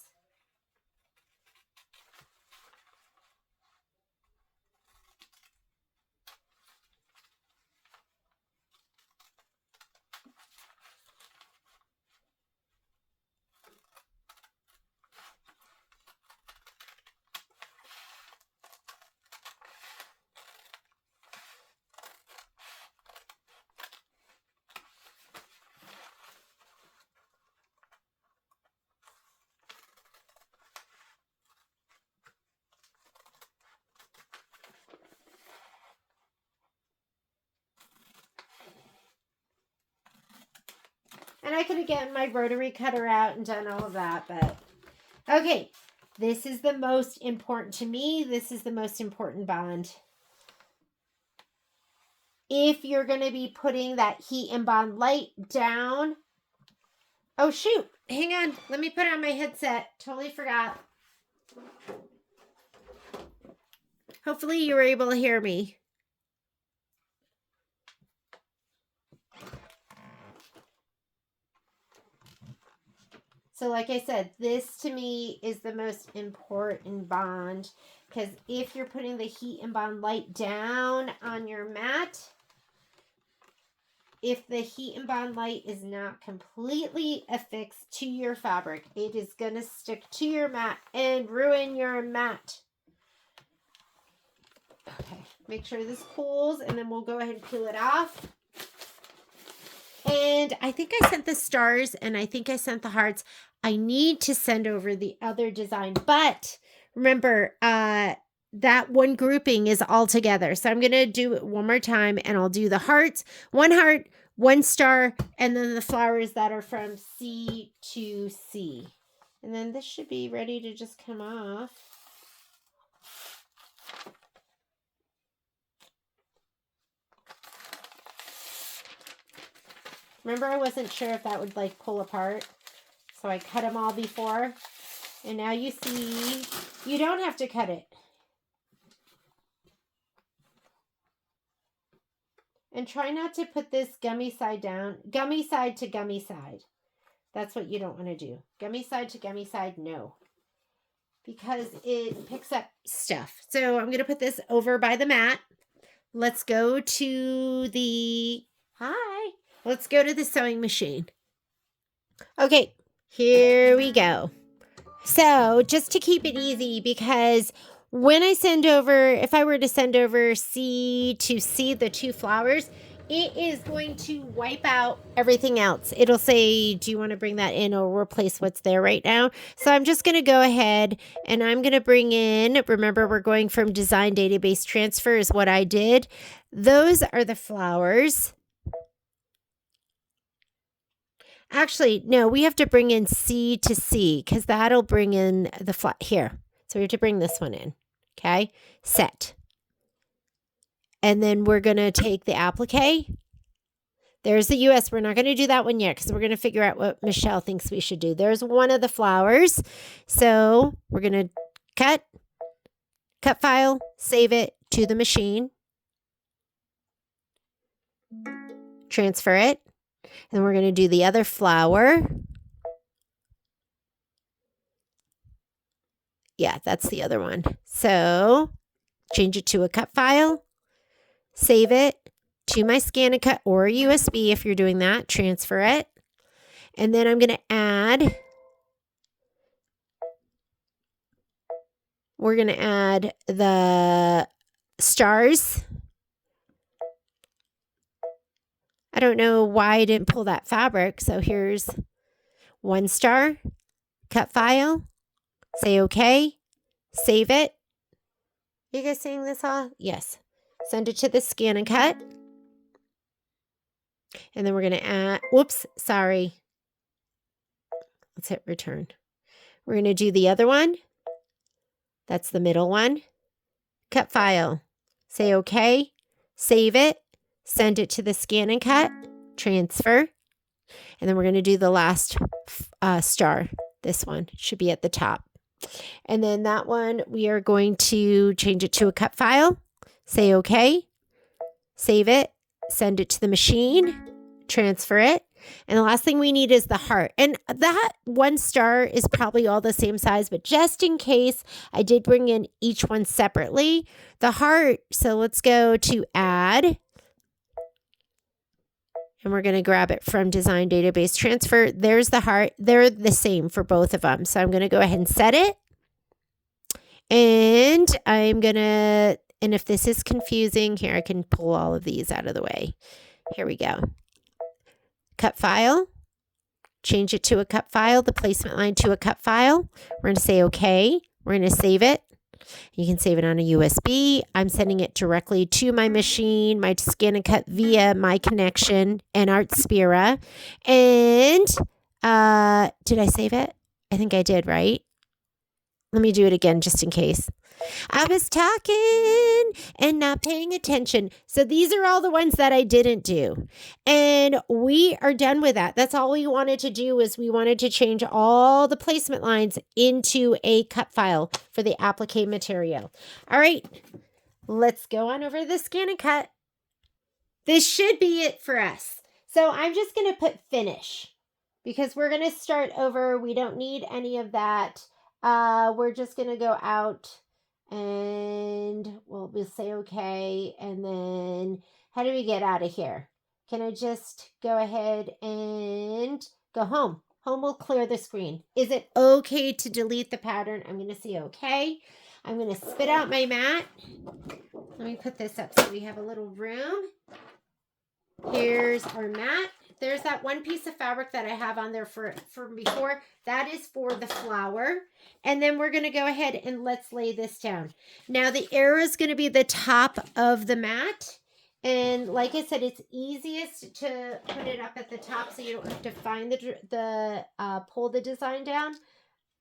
Speaker 1: And I could have gotten my rotary cutter out and done all of that, but okay. This is the most important to me. This is the most important bond. If you're going to be putting that HeatnBond Lite down. Oh, shoot. Hang on. Let me put on my headset. Totally forgot. Hopefully you were able to hear me. So like I said, this to me is the most important bond, because if you're putting the HeatnBond Lite down on your mat, if the HeatnBond Lite is not completely affixed to your fabric, it is going to stick to your mat and ruin your mat. Okay, make sure this cools, and then we'll go ahead and peel it off. And I think I sent the stars, and I think I sent the hearts. I need to send over the other design, but remember, that one grouping is all together. So I'm going to do it one more time, and I'll do the hearts, one heart, one star, and then the flowers that are from C to C. And then this should be ready to just come off. Remember, I wasn't sure if that would like pull apart. So I cut them all before. And now you see, you don't have to cut it. And try not to put this gummy side down. Gummy side to gummy side. That's what you don't want to do. Gummy side to gummy side, no. Because it picks up stuff. So I'm going to put this over by the mat. Let's go to the... Hi. Let's go to the sewing machine. Okay, here we go. So just to keep it easy, because when I send over, if I were to send over C to C, the two flowers, it is going to wipe out everything else. It'll say, do you want to bring that in or replace what's there right now? So I'm just going to go ahead and I'm going to bring in, remember we're going from design database transfer is what I did. Those are the flowers. Actually, no, we have to bring in C to C because that'll bring in the here. So we have to bring this one in. Okay, set. And then we're going to take the applique. There's the US. We're not going to do that one yet because we're going to figure out what Michelle thinks we should do. There's one of the flowers. So we're going to cut file, save it to the machine, transfer it. And we're going to do the other flower. Yeah, that's the other one. So change it to a cut file, save it to my scan and cut or USB if you're doing that, transfer it. And then I'm going to add, we're going to add the stars. I don't know why I didn't pull that fabric. So here's one star, cut file, say okay, save it. You guys seeing this all? Yes. Send it to the scan and cut. And then we're going to add, whoops, sorry. Let's hit return. We're going to do the other one. That's the middle one. cut file, say okay, save it, send it to the scan and cut, transfer, and then we're going to do the last star. This one should be at the top. And then that one, we are going to change it to a cut file, say okay, save it, send it to the machine, transfer it. And the last thing we need is the heart. And that 1 star is probably all the same size, but just in case, I did bring in each one separately. The heart, so let's go to add. And we're going to grab it from Design Database Transfer. There's the heart. They're the same for both of them. So I'm going to go ahead and set it. And I'm going to, and if this is confusing, here I can pull all of these out of the way. Here we go. Cut file, change it to a cut file, the placement line to a cut file. We're going to say okay. We're going to save it. You can save it on a USB. I'm sending it directly to my machine, my scan and cut via my connection and Artspira. And did I save it? I think I did, right? Let me do it again just in case. I was talking and not paying attention. So these are all the ones that I didn't do. And we are done with that. That's all we wanted to do is we wanted to change all the placement lines into a cut file for the applique material. All right, let's go on over to the scan and cut. This should be it for us. So I'm just going to put finish because we're going to start over. We don't need any of that. We're just going to go out and we'll say okay. And then how do we get out of here? Can I just go ahead and go home? Home will clear the screen. Is it okay to delete the pattern? I'm going to say okay. I'm going to spit out my mat. Let me put this up so we have a little room. Here's our mat. There's that one piece of fabric that I have on there from before. That is for the flower. And then we're going to go ahead and let's lay this down. Now the arrow is going to be the top of the mat. And like I said, it's easiest to put it up at the top so you don't have to find pull the design down.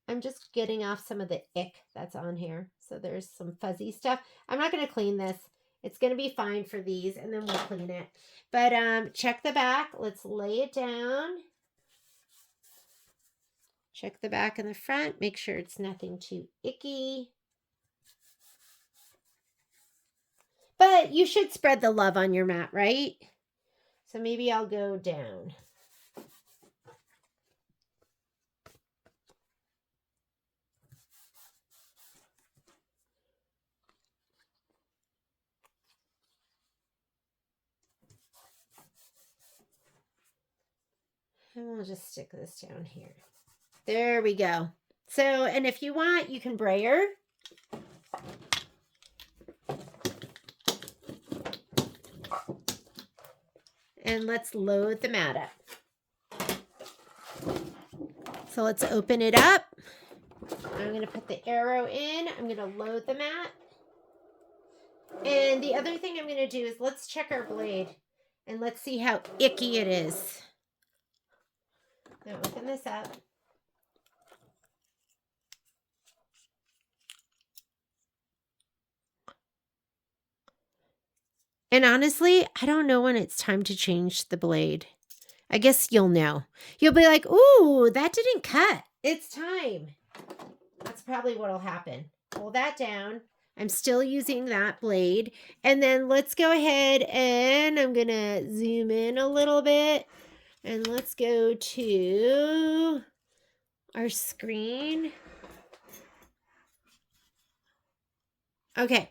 Speaker 1: I'm just getting off some of the ick that's on here. So there's some fuzzy stuff. I'm not going to clean this. It's going to be fine for these, and then we'll clean it. But check the back. Let's lay it down. Check the back and the front. Make sure it's nothing too icky. But you should spread the love on your mat, right? So maybe I'll go down. And we'll just stick this down here. There we go. So, and if you want, you can brayer. And let's load the mat up. So let's open it up. I'm going to put the arrow in. I'm going to load the mat. And the other thing I'm going to do is let's check our blade. And let's see how icky it is. Now open this up. And honestly, I don't know when it's time to change the blade. I guess you'll know. You'll be like, ooh, that didn't cut. It's time. That's probably what'll happen. Pull that down. I'm still using that blade. And then let's go ahead and I'm going to zoom in a little bit. And let's go to our screen. Okay.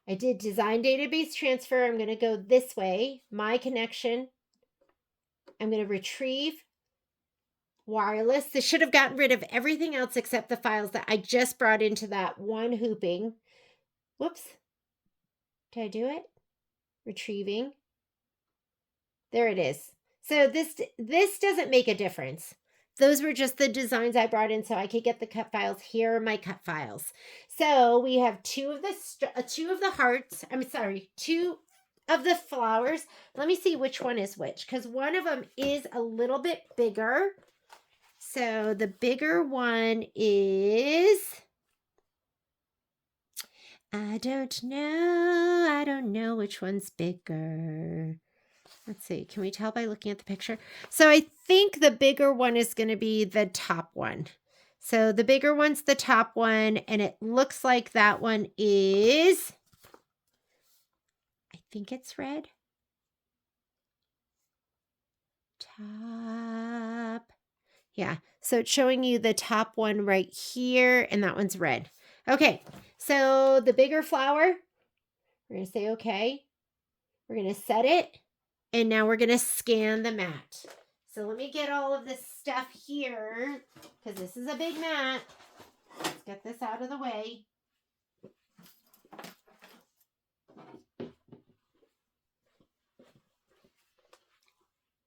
Speaker 1: I did design database transfer. I'm going to go this way. My connection. I'm going to retrieve wireless. This should have gotten rid of everything else except the files that I just brought into that one hooping. Whoops. Did I do it? Retrieving. There it is. So this doesn't make a difference. Those were just the designs I brought in so I could get the cut files. Here are my cut files. So we have two of the hearts. I'm sorry, two of the flowers. Let me see which one is which because one of them is a little bit bigger. So the bigger one is I don't know. I don't know which one's bigger. Let's see. Can we tell by looking at the picture? So I think the bigger one is going to be the top one. So the bigger one's the top one, and it looks like that one is, I think it's red. Top. Yeah. So it's showing you the top one right here, and that one's red. Okay. So the bigger flower, we're going to say okay. We're going to set it. And now we're going to scan the mat. So let me get all of this stuff here because this is a big mat. Let's get this out of the way.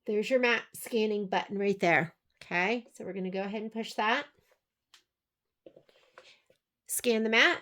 Speaker 1: There's your mat scanning button right there. Okay, so we're going to go ahead and push that. Scan the mat.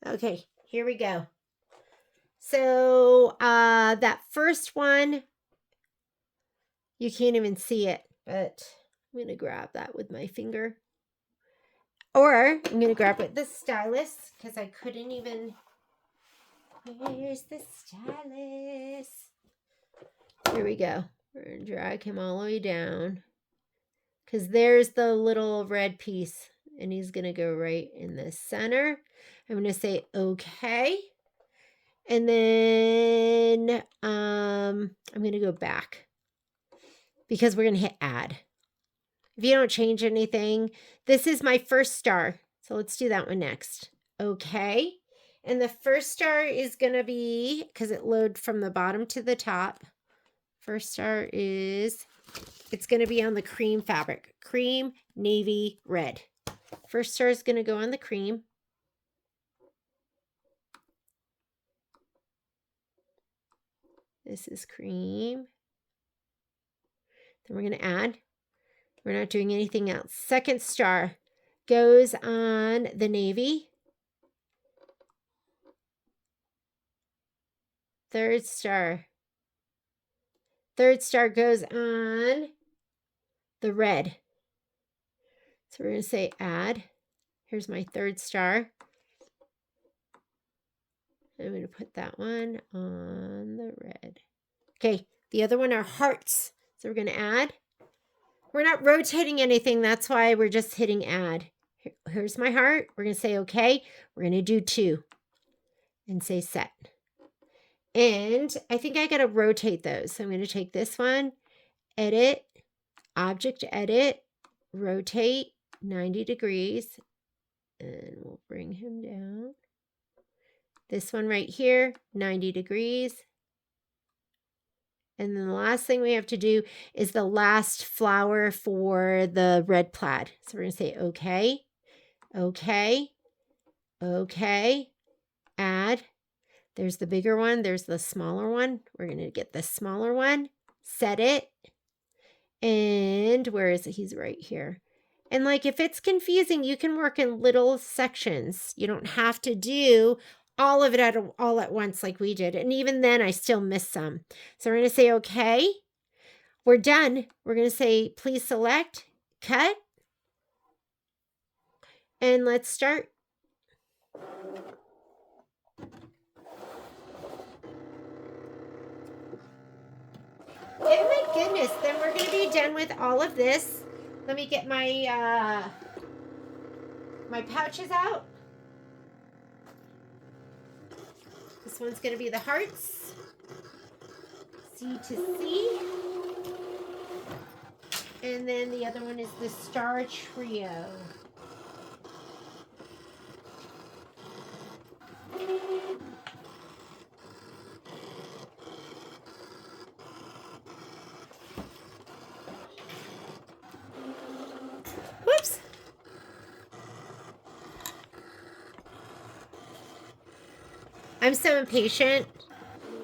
Speaker 1: Okay, here we go. So that first one, you can't even see it, but I'm going to grab that with my finger. Or I'm going to grab it with the stylus because I couldn't even. Where's the stylus? Here we go. We're going to drag him all the way down because there's the little red piece and he's going to go right in the center. I'm going to say okay. And then I'm going to go back because we're going to hit add. If you don't change anything, this is my first star. So let's do that one next. Okay. And the first star is going to be, because it loads from the bottom to the top. First star is, it's going to be on the cream fabric. Cream, navy, red. First star is going to go on the cream. This is cream. Then we're going to add. We're not doing anything else. Second star goes on the navy. Third star. Third star goes on the red. So we're going to say add. Here's my third star. I'm going to put that one on the red. Okay, the other one are hearts. So we're going to add. We're not rotating anything. That's why we're just hitting add. Here's my heart. We're going to say okay. We're going to do 2 and say set. And I think I got to rotate those. So I'm going to take this one, edit, object edit, rotate 90 degrees, and we'll bring him down. This one right here, 90 degrees. And then the last thing we have to do is the last flower for the red plaid. So we're going to say okay, okay, okay, add. There's the bigger one. There's the smaller one. We're going to get the smaller one, set it. And where is it? He's right here. And like, if it's confusing, you can work in little sections. You don't have to do all of it all at once like we did. And even then, I still missed some. So we're going to say, okay, we're done. We're going to say, please select, cut, and let's start. Oh my goodness, then we're going to be done with all of this. Let me get my my pouches out. This one's going to be the hearts, C to C. And then the other one is the star trio. Whoops. I'm so impatient.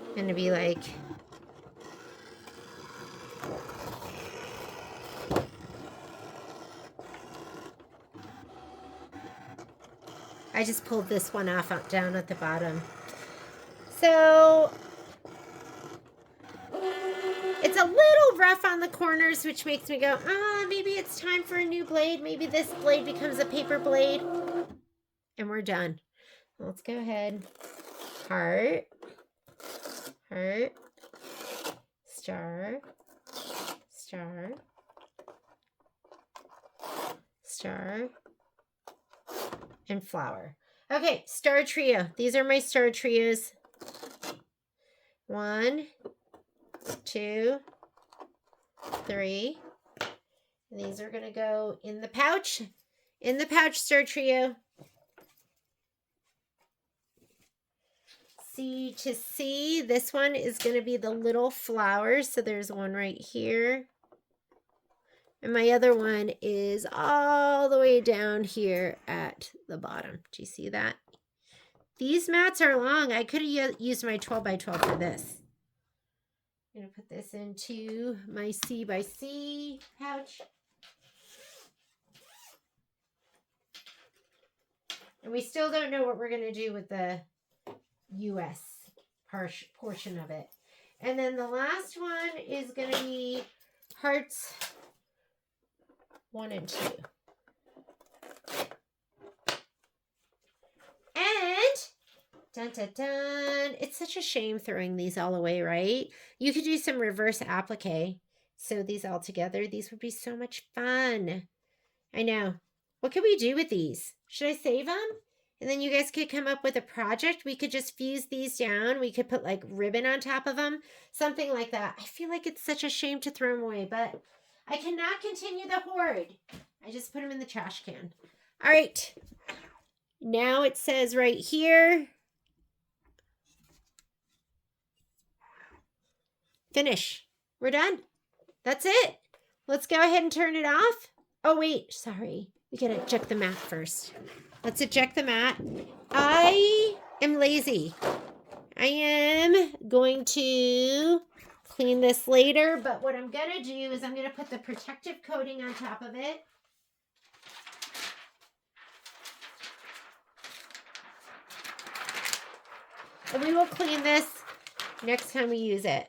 Speaker 1: I'm going to be like... I just pulled this one off down at the bottom. So it's a little rough on the corners, which makes me go, maybe it's time for a new blade. Maybe this blade becomes a paper blade. And we're done. Let's go ahead. Heart. Heart. Star. Star. Star. And flower. Okay, star trio. These are my star trios. 1, 2, 3. And these are going to go in the pouch. In the pouch star trio. C to C. This one is going to be the little flowers. So there's one right here. And my other one is all the way down here at the bottom. Do you see that? These mats are long. I could have used my 12 by 12 for this. I'm going to put this into my C by C pouch. And we still don't know what we're going to do with the US portion of it. And then the last one is going to be hearts 1 and 2. And dun dun dun. It's such a shame throwing these all away, right? You could do some reverse applique. Sew these all together. These would be so much fun. I know. What could we do with these? Should I save them? And then you guys could come up with a project. We could just fuse these down. We could put like ribbon on top of them. Something like that. I feel like it's such a shame to throw them away, but I cannot continue the hoard. I just put them in the trash can. All right. Now it says right here, finish. We're done. That's it. Let's go ahead and turn it off. Oh, wait. Sorry. We got to eject the mat first. Let's eject the mat. I am lazy. I am going to clean this later, but what I'm going to do is I'm going to put the protective coating on top of it. And we will clean this next time we use it.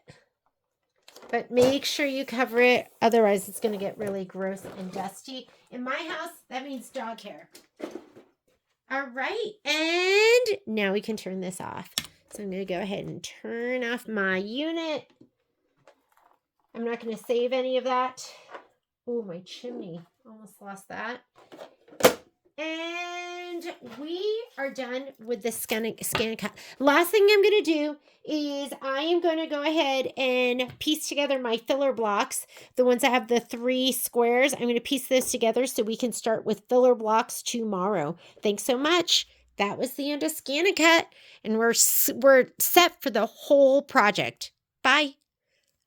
Speaker 1: But make sure you cover it, otherwise it's going to get really gross and dusty. In my house, that means dog hair. All right, and now we can turn this off. So I'm going to go ahead and turn off my unit. I'm not going to save any of that. Oh, my chimney. Almost lost that. And we are done with the scan cut. Last thing I'm going to do is I am going to go ahead and piece together my filler blocks. The ones that have the 3 squares. I'm going to piece those together so we can start with filler blocks tomorrow. Thanks so much. That was the end of Scan and Cut. And we're set for the whole project. Bye.